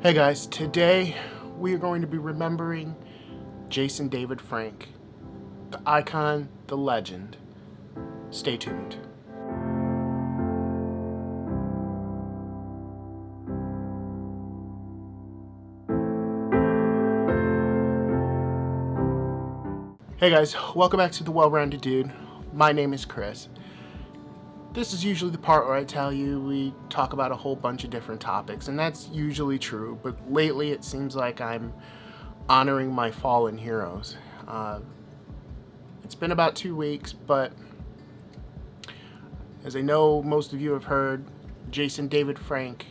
Hey guys, today we are going to be remembering Jason David Frank, the icon, the legend. Stay tuned. Hey guys, welcome back to The Well-Rounded Dude. My name is Chris. This is usually the part where I tell you we talk about a whole bunch of different topics, and that's usually true, but lately it seems like I'm honoring my fallen heroes. It's been about 2 weeks, but as I know most of you have heard, Jason David Frank,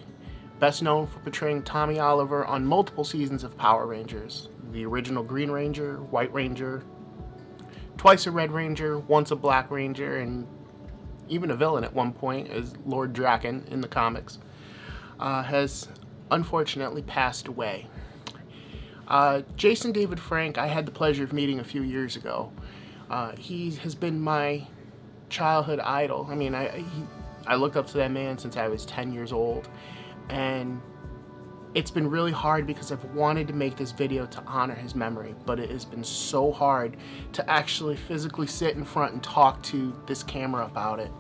best known for portraying Tommy Oliver on multiple seasons of Power Rangers, the original Green Ranger, White Ranger, twice a Red Ranger, once a Black Ranger, and even a villain at one point as Lord Draken in the comics, has unfortunately passed away. Jason David Frank, I had the pleasure of meeting a few years ago. He has been my childhood idol. I mean, I looked up to that man since I was 10 years old, and it's been really hard because I've wanted to make this video to honor his memory, but it has been so hard to actually physically sit in front and talk to this camera about it.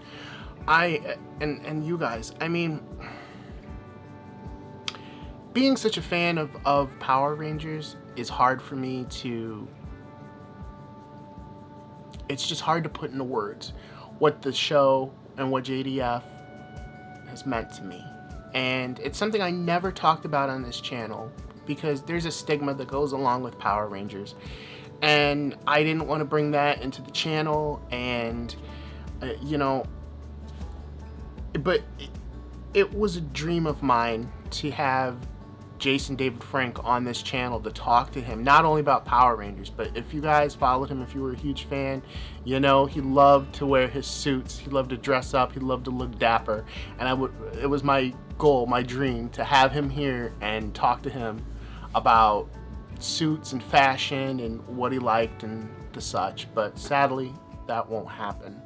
And you guys, I mean, being such a fan of Power Rangers is hard for me to, it's just hard to put into words what the show and what JDF has meant to me. And it's something I never talked about on this channel because there's a stigma that goes along with Power Rangers, and I didn't want to bring that into the channel. And but it was a dream of mine to have Jason David Frank on this channel to talk to him, not only about Power Rangers, but if you guys followed him, if you were a huge fan, you know he loved to wear his suits, he loved to dress up, he loved to look dapper, and it was my goal, my dream, to have him here and talk to him about suits and fashion and what he liked and the such. But sadly, that won't happen.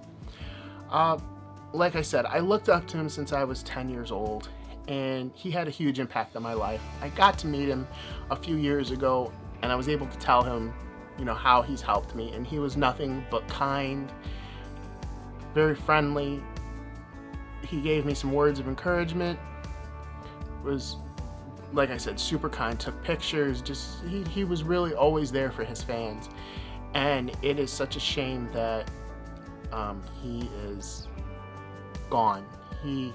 Like I said, I looked up to him since I was 10 years old, and he had a huge impact on my life. I got to meet him a few years ago, and I was able to tell him, how he's helped me, and he was nothing but kind, very friendly. He gave me some words of encouragement, was, like I said, super kind, took pictures, he was really always there for his fans. And it is such a shame that he is gone. He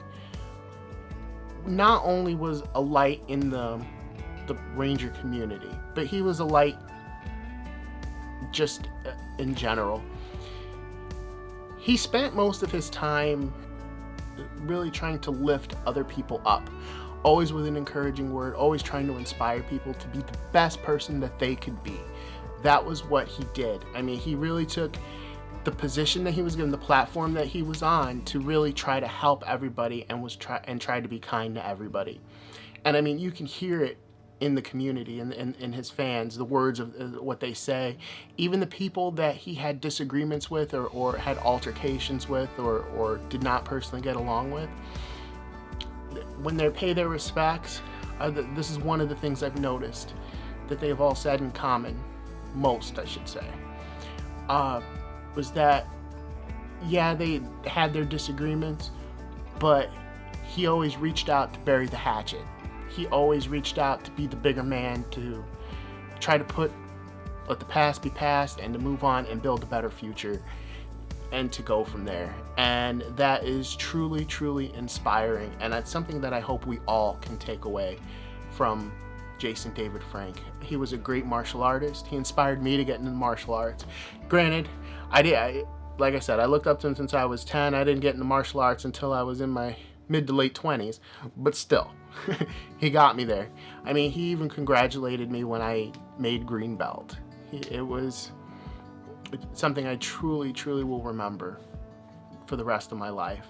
not only was a light in the Ranger community, but he was a light just in general. He spent most of his time really trying to lift other people up, always with an encouraging word, always trying to inspire people to be the best person that they could be. That was what he did. I mean, he really took the position that he was given, the platform that he was on, to really try to help everybody and try to be kind to everybody. And I mean, you can hear it in the community and in his fans, the words of what they say. Even the people that he had disagreements with or had altercations with or did not personally get along with, when they pay their respects, this is one of the things I've noticed that they've all said in common, most I should say, was that, yeah, they had their disagreements, but he always reached out to bury the hatchet. He always reached out to be the bigger man, to try to let the past be past and to move on and build a better future and to go from there. And that is truly, truly inspiring, and that's something that I hope we all can take away from Jason David Frank. He was a great martial artist. He inspired me to get into martial arts. Granted, like I said, I looked up to him since I was 10. I didn't get into martial arts until I was in my mid to late 20s, but still, he got me there. I mean, he even congratulated me when I made green belt. It was something I truly, truly will remember for the rest of my life.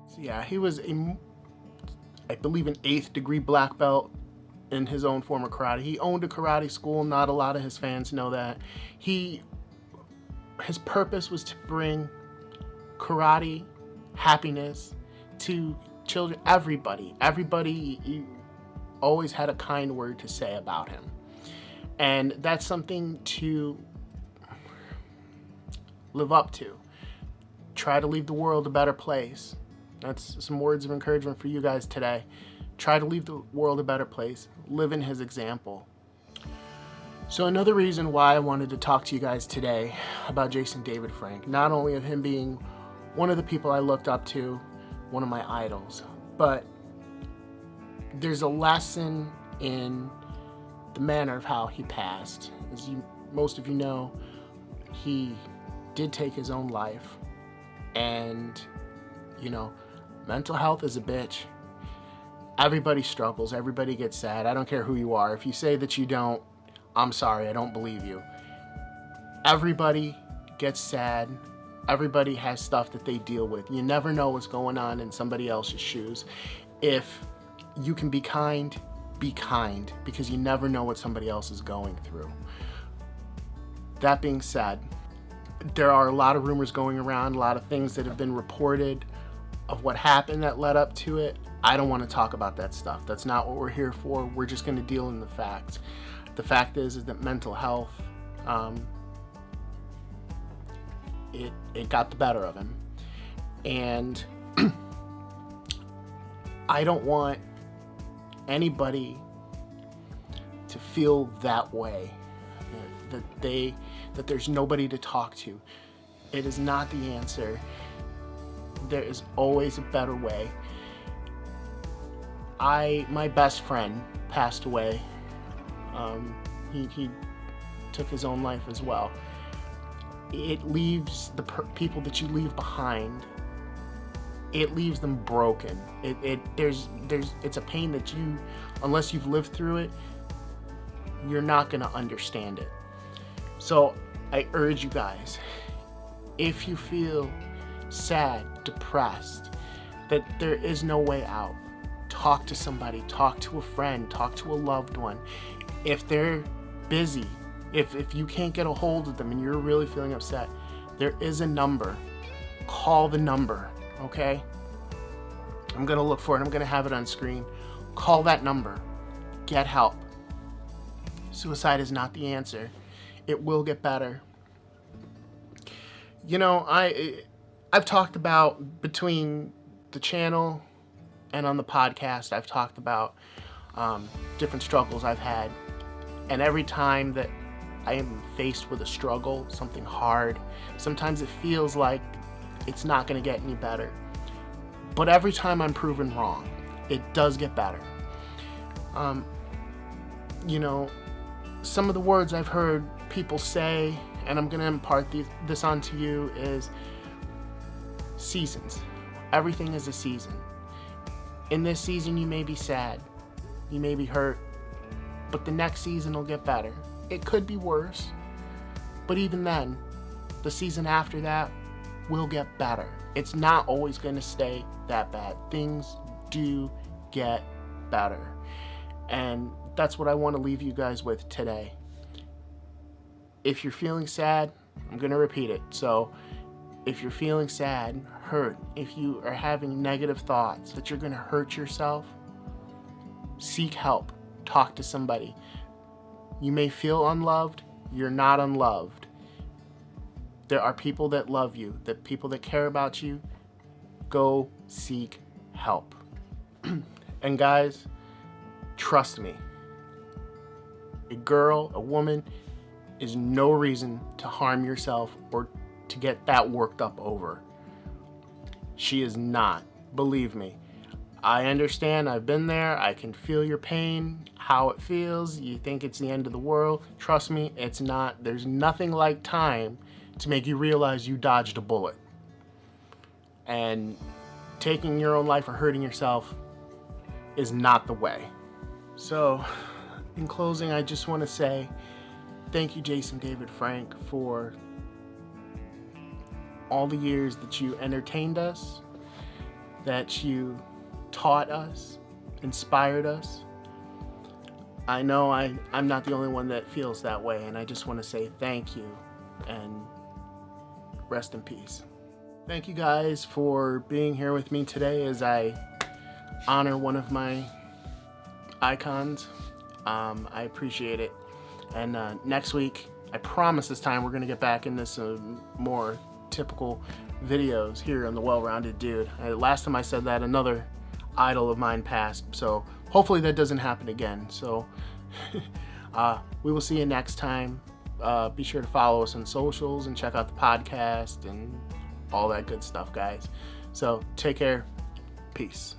So yeah, he was I believe an 8th degree black belt in his own form of karate. He owned a karate school. Not a lot of his fans know that. His purpose was to bring karate, happiness to children, everybody. always had a kind word to say about him. And that's something to live up to. Try to leave the world a better place. That's some words of encouragement for you guys today. Try to leave the world a better place. Live in his example. So another reason why I wanted to talk to you guys today about Jason David Frank, not only of him being one of the people I looked up to, one of my idols, but there's a lesson in the manner of how he passed. As most of you know, he did take his own life, and mental health is a bitch. Everybody struggles, everybody gets sad. I don't care who you are. If you say that you don't, I'm sorry, I don't believe you. Everybody gets sad. Everybody has stuff that they deal with. You never know what's going on in somebody else's shoes. If you can be kind, because you never know what somebody else is going through. That being said, there are a lot of rumors going around, a lot of things that have been reported of what happened that led up to it. I don't want to talk about that stuff. That's not what we're here for. We're just going to deal in the facts. The fact is that mental health, it got the better of him. And I don't want anybody to feel that way, that there's nobody to talk to. It is not the answer. There is always a better way. My best friend passed away. He took his own life as well. It leaves the people that you leave behind, it leaves them broken. It's a pain that you, unless you've lived through it, you're not going to understand it. So I urge you guys, if you feel sad, depressed, that there is no way out, talk to somebody, talk to a friend, talk to a loved one. If they're busy, if you can't get a hold of them and you're really feeling upset, there is a number. Call the number, okay? I'm going to look for it. I'm going to have it on screen. Call that number. Get help. Suicide is not the answer. It will get better. I've talked about, between the channel and on the podcast, I've talked about different struggles I've had. And every time that I am faced with a struggle, something hard, sometimes it feels like it's not going to get any better. But every time I'm proven wrong, it does get better. Some of the words I've heard people say, and I'm going to impart this onto you, is seasons. Everything is a season. In this season, you may be sad, you may be hurt, but the next season will get better. It could be worse, but even then, the season after that will get better. It's not always going to stay that bad. Things do get better. And that's what I want to leave you guys with today. If you're feeling sad, I'm going to repeat it. So if you're feeling sad, hurt, if you are having negative thoughts that you're going to hurt yourself, seek help. Talk to somebody. You may feel unloved. You're not unloved. There are people that love you, that people that care about you. Go seek help. And guys, trust me. A girl, a woman, is no reason to harm yourself or to get that worked up over. She is not. Believe me. I understand. I've been there. I can feel your pain, how it feels. You think it's the end of the world. Trust me, it's not. There's nothing like time to make you realize you dodged a bullet. And taking your own life or hurting yourself is not the way. So, in closing, I just want to say thank you, Jason David Frank, for all the years that you entertained us, that you taught us, inspired us. I know I'm not the only one that feels that way, and I just want to say thank you and rest in peace. Thank you guys for being here with me today as I honor one of my icons. I appreciate it. And next week, I promise this time we're going to get back into some more typical videos here on the Well-Rounded Dude. Last time I said that, another idol of mine passed, so hopefully that doesn't happen again. So we will see you next time. Be sure to follow us on socials and check out the podcast and all that good stuff, guys. So take care. Peace.